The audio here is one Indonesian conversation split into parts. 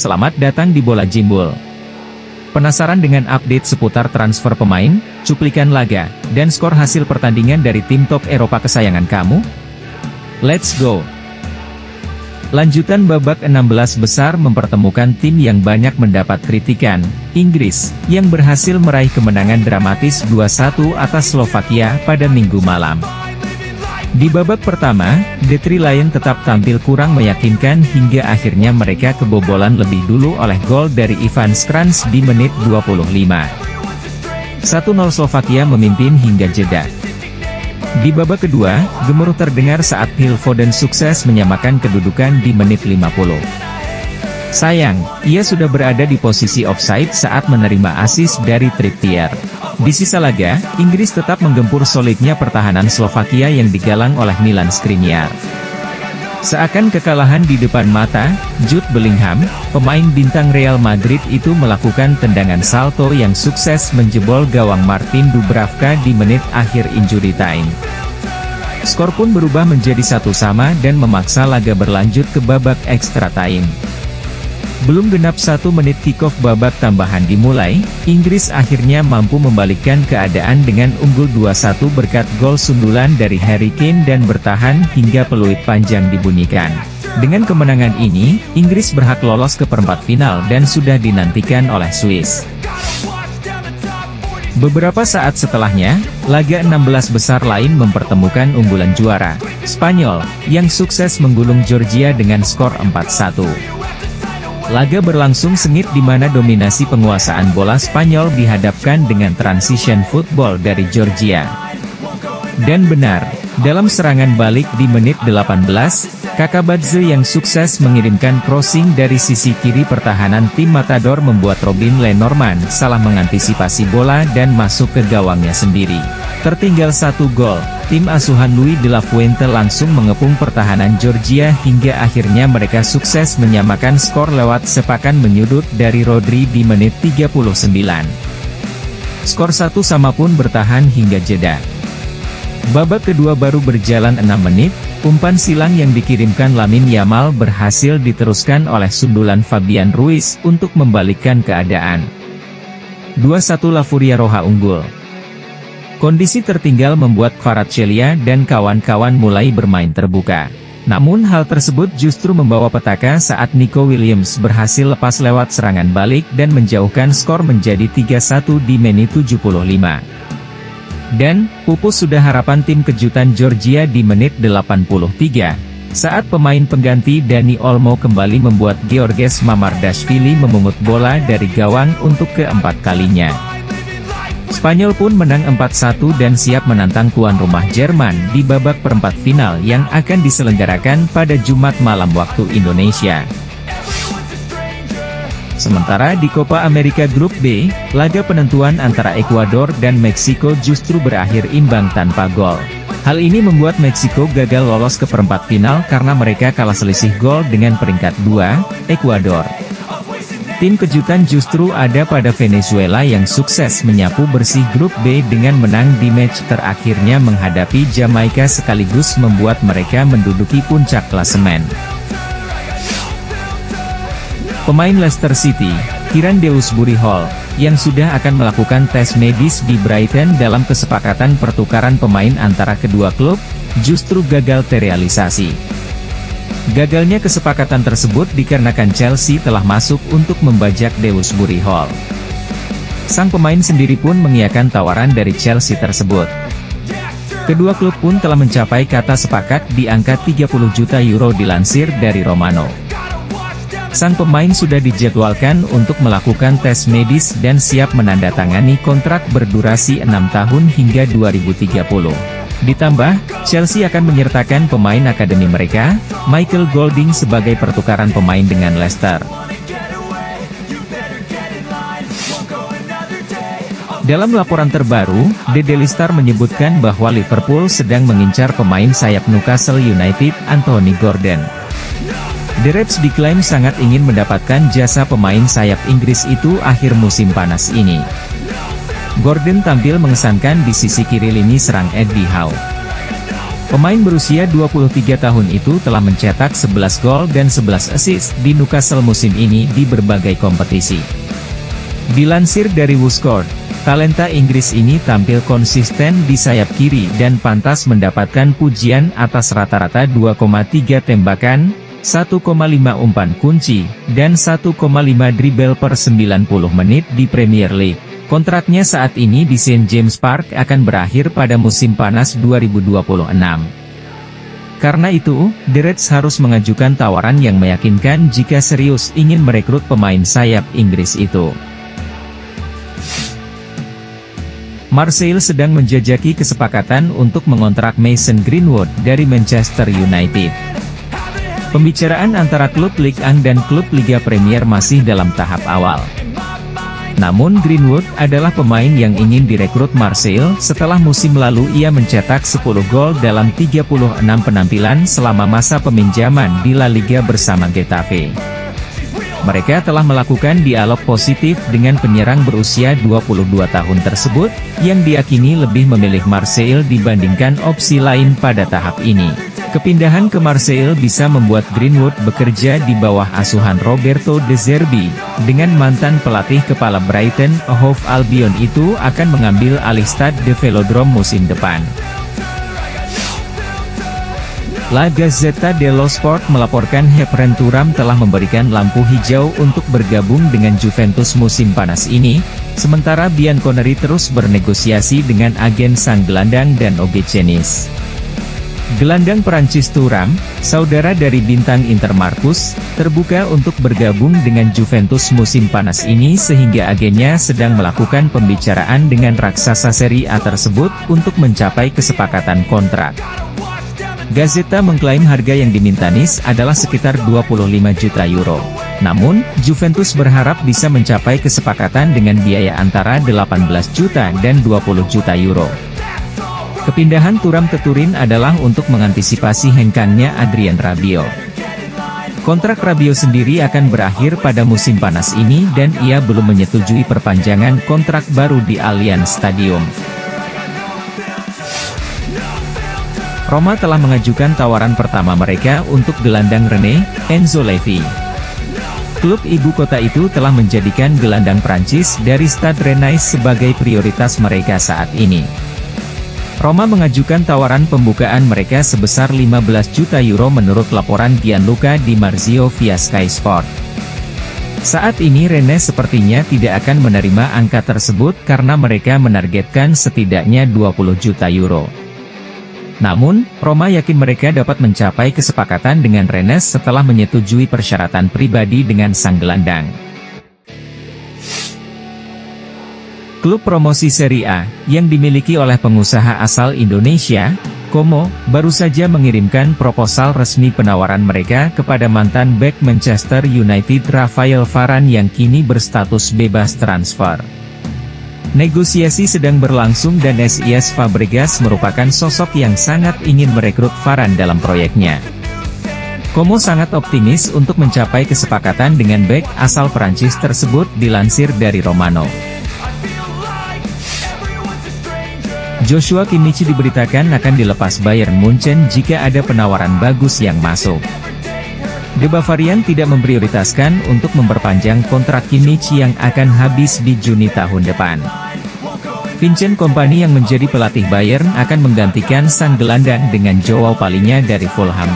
Selamat datang di Bola Jimbul. Penasaran dengan update seputar transfer pemain, cuplikan laga, dan skor hasil pertandingan dari tim top Eropa kesayangan kamu? Let's go! Lanjutan babak 16 besar mempertemukan tim yang banyak mendapat kritikan, Inggris, yang berhasil meraih kemenangan dramatis 2-1 atas Slovakia pada Minggu malam. Di babak pertama, The Three Lions tetap tampil kurang meyakinkan hingga akhirnya mereka kebobolan lebih dulu oleh gol dari Ivan Škrans di menit 25. 1-0 Slovakia memimpin hingga jeda. Di babak kedua, gemuruh terdengar saat Phil Foden sukses menyamakan kedudukan di menit 50. Sayang, ia sudah berada di posisi offside saat menerima assist dari Trippier. Di sisa laga, Inggris tetap menggempur solidnya pertahanan Slovakia yang digalang oleh Milan Skriniar. Seakan kekalahan di depan mata, Jude Bellingham, pemain bintang Real Madrid itu melakukan tendangan salto yang sukses menjebol gawang Martin Dubravka di menit akhir injury time. Skor pun berubah menjadi 1-1 dan memaksa laga berlanjut ke babak extra time. Belum genap 1 menit kick-off babak tambahan dimulai, Inggris akhirnya mampu membalikkan keadaan dengan unggul 2-1 berkat gol sundulan dari Harry Kane dan bertahan hingga peluit panjang dibunyikan. Dengan kemenangan ini, Inggris berhak lolos ke perempat final dan sudah dinantikan oleh Swiss. Beberapa saat setelahnya, laga 16 besar lain mempertemukan unggulan juara, Spanyol, yang sukses menggulung Georgia dengan skor 4-1. Laga berlangsung sengit di mana dominasi penguasaan bola Spanyol dihadapkan dengan transition football dari Georgia. Dan benar, dalam serangan balik di menit 18, Kakabadze yang sukses mengirimkan crossing dari sisi kiri pertahanan tim Matador membuat Robin Lenormand salah mengantisipasi bola dan masuk ke gawangnya sendiri. Tertinggal 1 gol, tim asuhan Luis de la Fuente langsung mengepung pertahanan Georgia hingga akhirnya mereka sukses menyamakan skor lewat sepakan menyudut dari Rodri di menit 39. Skor 1-1 pun bertahan hingga jeda. Babak kedua baru berjalan 6 menit, umpan silang yang dikirimkan Lamine Yamal berhasil diteruskan oleh sundulan Fabian Ruiz untuk membalikkan keadaan. 2-1 La Furia Roja unggul. Kondisi tertinggal membuat Kvaratskhelia dan kawan-kawan mulai bermain terbuka. Namun hal tersebut justru membawa petaka saat Nico Williams berhasil lepas lewat serangan balik dan menjauhkan skor menjadi 3-1 di menit 75. Dan, pupus sudah harapan tim kejutan Georgia di menit 83, saat pemain pengganti Dani Olmo kembali membuat Georges Mamardashvili memungut bola dari gawang untuk keempat kalinya. Spanyol pun menang 4-1 dan siap menantang tuan rumah Jerman di babak perempat final yang akan diselenggarakan pada Jumat malam waktu Indonesia. Sementara di Copa America Grup B, laga penentuan antara Ekuador dan Meksiko justru berakhir imbang tanpa gol. Hal ini membuat Meksiko gagal lolos ke perempat final karena mereka kalah selisih gol dengan peringkat 2, Ekuador. Tim kejutan justru ada pada Venezuela yang sukses menyapu bersih grup B dengan menang di match terakhirnya menghadapi Jamaika sekaligus membuat mereka menduduki puncak klasemen. Pemain Leicester City, Kieran Dewsbury Hall, yang sudah akan melakukan tes medis di Brighton dalam kesepakatan pertukaran pemain antara kedua klub, justru gagal terrealisasi. Gagalnya kesepakatan tersebut dikarenakan Chelsea telah masuk untuk membajak Dewsbury Hall. Sang pemain sendiri pun mengiyakan tawaran dari Chelsea tersebut. Kedua klub pun telah mencapai kata sepakat di angka 30 juta euro dilansir dari Romano. Sang pemain sudah dijadwalkan untuk melakukan tes medis dan siap menandatangani kontrak berdurasi 6 tahun hingga 2030. Ditambah, Chelsea akan menyertakan pemain akademi mereka, Michael Golding sebagai pertukaran pemain dengan Leicester. Dalam laporan terbaru, The Daily Star menyebutkan bahwa Liverpool sedang mengincar pemain sayap Newcastle United, Anthony Gordon. The Reds diklaim sangat ingin mendapatkan jasa pemain sayap Inggris itu akhir musim panas ini. Gordon tampil mengesankan di sisi kiri lini serang Eddie Howe. Pemain berusia 23 tahun itu telah mencetak 11 gol dan 11 assist di Newcastle musim ini di berbagai kompetisi. Dilansir dari WhoScored, talenta Inggris ini tampil konsisten di sayap kiri dan pantas mendapatkan pujian atas rata-rata 2,3 tembakan, 1,5 umpan kunci, dan 1,5 dribble per 90 menit di Premier League. Kontraknya saat ini di St. James Park akan berakhir pada musim panas 2026. Karena itu, The Reds harus mengajukan tawaran yang meyakinkan jika serius ingin merekrut pemain sayap Inggris itu. Marseille sedang menjajaki kesepakatan untuk mengontrak Mason Greenwood dari Manchester United. Pembicaraan antara klub Ligue 1 dan klub Liga Premier masih dalam tahap awal. Namun Greenwood adalah pemain yang ingin direkrut Marseille setelah musim lalu ia mencetak 10 gol dalam 36 penampilan selama masa peminjaman di La Liga bersama Getafe. Mereka telah melakukan dialog positif dengan penyerang berusia 22 tahun tersebut, yang diyakini lebih memilih Marseille dibandingkan opsi lain pada tahap ini. Kepindahan ke Marseille bisa membuat Greenwood bekerja di bawah asuhan Roberto De Zerbi, dengan mantan pelatih kepala Brighton Hove Albion itu akan mengambil alih Stade de Velodrome musim depan. La Gazzetta dello Sport melaporkan Khéphren Thuram telah memberikan lampu hijau untuk bergabung dengan Juventus musim panas ini, sementara Bianconeri terus bernegosiasi dengan agen sang gelandang dan Ogechenis. Gelandang Perancis Thuram, saudara dari bintang Inter Marcus, terbuka untuk bergabung dengan Juventus musim panas ini sehingga agennya sedang melakukan pembicaraan dengan raksasa Serie A tersebut untuk mencapai kesepakatan kontrak. Gazzetta mengklaim harga yang diminta Nice adalah sekitar 25 juta euro. Namun, Juventus berharap bisa mencapai kesepakatan dengan biaya antara 18 juta dan 20 juta euro. Kepindahan Thuram ke Turin adalah untuk mengantisipasi hengkangnya Adrien Rabiot. Kontrak Rabiot sendiri akan berakhir pada musim panas ini dan ia belum menyetujui perpanjangan kontrak baru di Allianz Stadium. Roma telah mengajukan tawaran pertama mereka untuk gelandang René Enzo Levy. Klub ibu kota itu telah menjadikan gelandang Prancis dari Stade Rennais sebagai prioritas mereka saat ini. Roma mengajukan tawaran pembukaan mereka sebesar 15 juta euro menurut laporan Gianluca Di Marzio via Sky Sport. Saat ini Rennes sepertinya tidak akan menerima angka tersebut karena mereka menargetkan setidaknya 20 juta euro. Namun, Roma yakin mereka dapat mencapai kesepakatan dengan Rennes setelah menyetujui persyaratan pribadi dengan sang gelandang. Klub promosi Serie A, yang dimiliki oleh pengusaha asal Indonesia, Como, baru saja mengirimkan proposal resmi penawaran mereka kepada mantan bek Manchester United Rafael Varane yang kini berstatus bebas transfer. Negosiasi sedang berlangsung dan SIS Fabregas merupakan sosok yang sangat ingin merekrut Varane dalam proyeknya. Como sangat optimis untuk mencapai kesepakatan dengan bek asal Prancis tersebut dilansir dari Romano. Joshua Kimmich diberitakan akan dilepas Bayern Munchen jika ada penawaran bagus yang masuk. The Bavarian tidak memprioritaskan untuk memperpanjang kontrak Kimmich yang akan habis di Juni tahun depan. Vincent Kompany yang menjadi pelatih Bayern akan menggantikan sang gelandang dengan Joao Palhinha dari Fulham.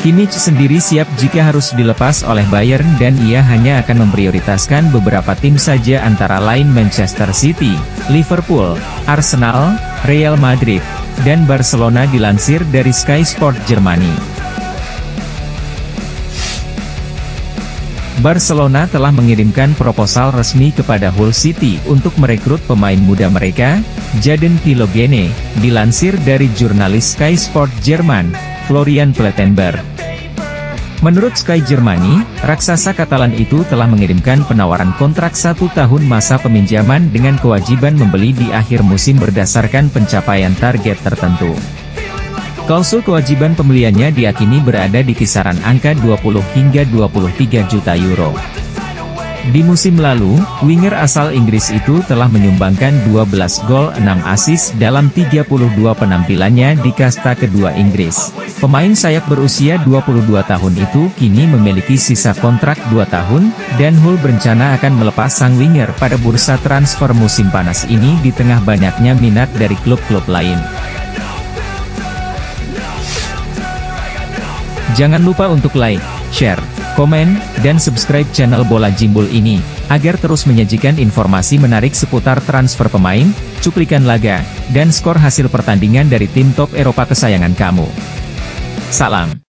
Kimmich sendiri siap jika harus dilepas oleh Bayern dan ia hanya akan memprioritaskan beberapa tim saja antara lain Manchester City, Liverpool, Arsenal, Real Madrid, dan Barcelona dilansir dari Sky Sport Germany. Barcelona telah mengirimkan proposal resmi kepada Hull City untuk merekrut pemain muda mereka, Jadon Philogene, dilansir dari jurnalis Sky Sport Jerman, Florian Plettenberg. Menurut Sky Germany, raksasa Katalan itu telah mengirimkan penawaran kontrak 1 tahun masa peminjaman dengan kewajiban membeli di akhir musim berdasarkan pencapaian target tertentu. Klausul kewajiban pembeliannya diyakini berada di kisaran angka 20 hingga 23 juta euro. Di musim lalu, winger asal Inggris itu telah menyumbangkan 12 gol 6 assist dalam 32 penampilannya di kasta kedua Inggris. Pemain sayap berusia 22 tahun itu kini memiliki sisa kontrak 2 tahun, dan Hull berencana akan melepas sang winger pada bursa transfer musim panas ini di tengah banyaknya minat dari klub-klub lain. Jangan lupa untuk like, share, komen, dan subscribe channel Bola Jimbul ini, agar terus menyajikan informasi menarik seputar transfer pemain, cuplikan laga, dan skor hasil pertandingan dari tim top Eropa kesayangan kamu. Salam.